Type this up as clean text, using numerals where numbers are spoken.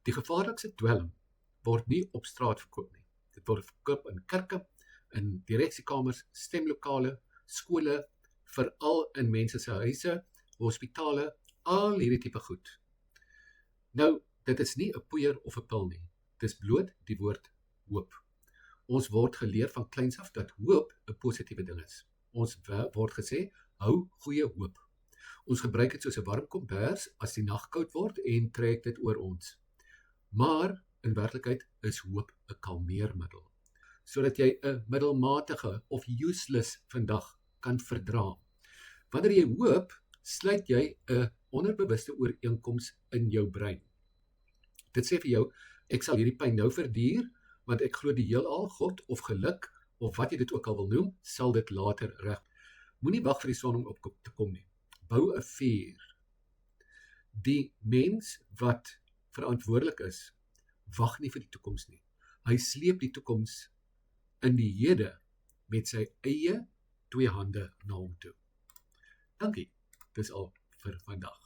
Die gevaarlikste dwelm word nie op straat verkoop nie. Dit word verkoop in kerke, in direksiekamers, stemlokale, skole, veral in mense se huise, hospitale, al hierdie tipe goed. Nou, dit is nie 'n poeier of 'n pil nie. Dis bloot die woord hoop. Ons word geleer van kleins af dat hoop 'n positiewe ding is. Ons word gesê, hou goeie hoop. Ons gebruik dit soos 'n warm kombers as die nag koud word en trek dit oor ons. Maar in werklikheid is hoop 'n kalmeermiddel, sodat jy 'n middelmatige of useless vandag kan verdra. Wanneer jy hoop, sluit jy 'n onderbewuste ooreenkoms in jou brein. Dit sê vir jou, ek sal hierdie pyn nou verduur, want ek glo die heelal, God of geluk, of wat jy dit ook al wil noem, sal dit later reg. Moenie wag vir die son om op te kom nie. Bou 'n vuur. Die mens wat verantwoordelik is, wag nie vir die toekoms nie. Hy sleep die toekoms in die hede met sy eie 2 hande na hom toe. Dankie. Dis al vir vandag.